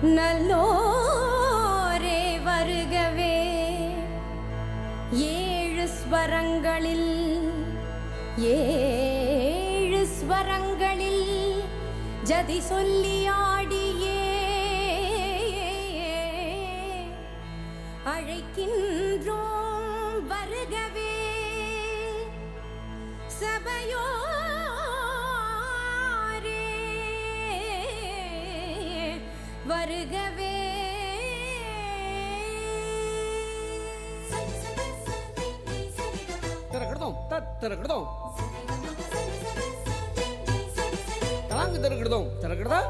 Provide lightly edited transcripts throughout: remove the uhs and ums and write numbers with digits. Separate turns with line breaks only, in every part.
நல்லோரே வருகவே. ஏழு ஸ்வரங்களில் ஜதி சொல்லி ஆடியே அழைக்கின்றோம் வருகவே. சபையோரே வருகவே.
திறக்கிறதும் தாங்க திறக்கிறதும் திறக்கிறதா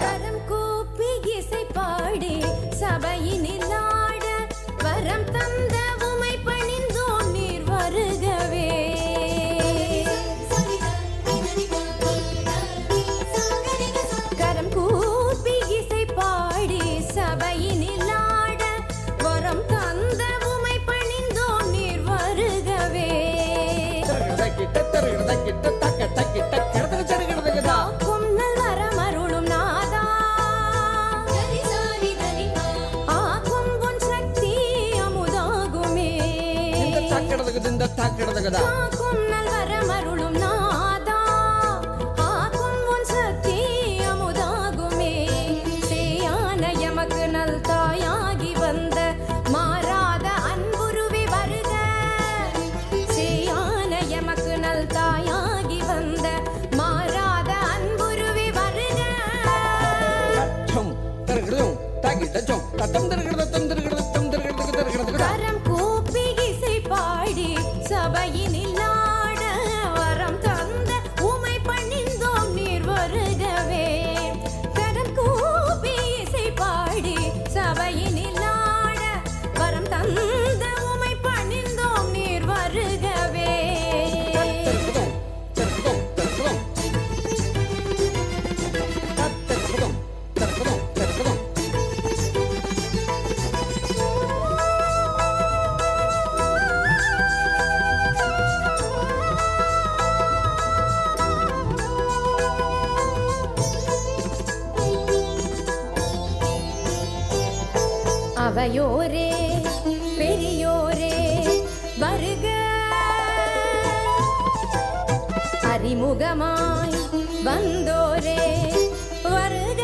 கரம் கூப்பி இசை பாடி சபையினில் ஆட வரம் தந்த உமை பணிந்தோம் நீர் வருகவே. கரம் கூப்பி இசை பாடி சபையினில் ஆட வரம் தந்த உமை பணிந்தோம் நீர் வருகவே. ஆக்கும் நல்வரமருளும் நாதா, ஆக்கும் உன் சக்தி அமுதாகுமே. ஆக்கும் நல்வரமருளும் நாதா, ஆக்கும் உன் சக்தி அமுதாகுமே. சேயான எமக்கு நல் தாயாகி வந்த மாறாத அன்புருவி வருக. சேயான எமக்கு நல் தாயாகி வந்த மாறாத அன்புருவி வருக. கரம் கூப்பி இசை பாடி சபையினில் ஆட வரம் தந்த உமை பணிந்தோம் நீர் வருகவே. கரம் கூப்பி இசை பாடி சபையினில் ஆட வரம் தந்த உமை பணிந்தோம் நீர் வருகவே. அவையோரே பெரியோரே வருக. அறிமுகமாய் வந்தோரே வருக.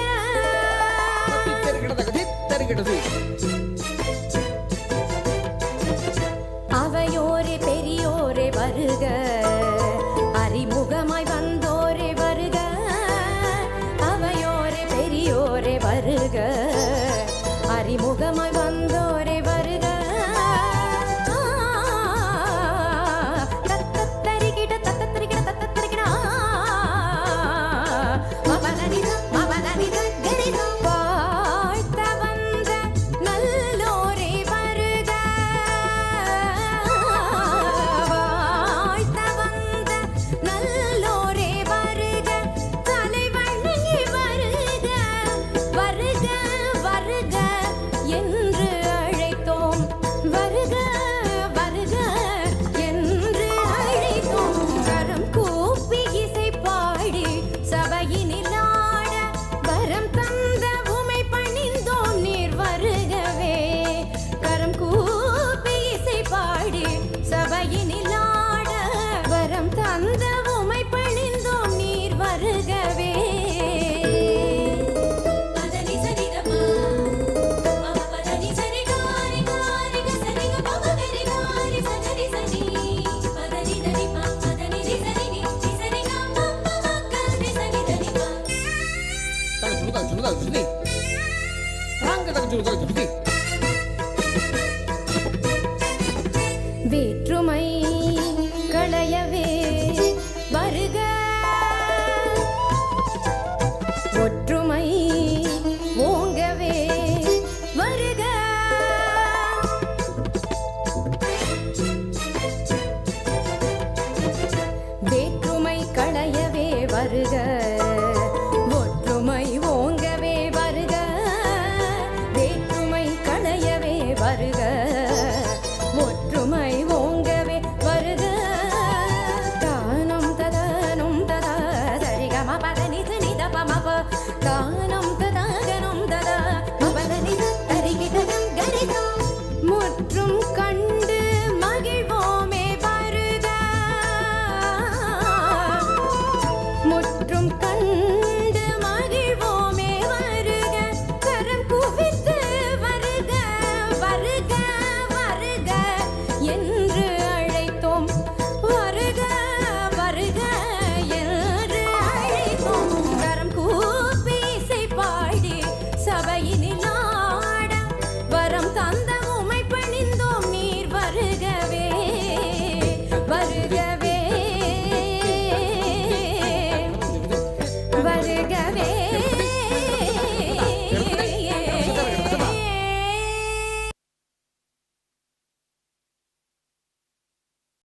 அவையோரே பெரியோரே வருக. அறிமுகமாய் வந்தோரே வருக. அவையோரே பெரியோரே வருக. அறிமுகமாய் வந்தோரே வருக. தத்தத்தரிகிட தத்தத்தரிகிட தத்தத்தரிகிட வாழ்த்த வந்த நல்லோரே வருக. வாழ்த்த வந்த நல்லோரே வருக. தலைவணங்கி வருக வருக வருக என்று அழைத்தோம். வருக வருக என்று அழைத்தோம். கரம் கூப்பி இசை பாடி சபையினில் ஆட வரம் தந்த உமை பணிந்தோம் நீர் வருகவே. கரம் கூப்பி இசை பாடி சபையினில் ஆட வரம் தந்த உமை பணிந்தோம் நீர் வருகவே. வேற்றுமை களையவே வருக. ஒற்றுமை ஓங்கவே வருக. வேற்றுமை களையவே வருக.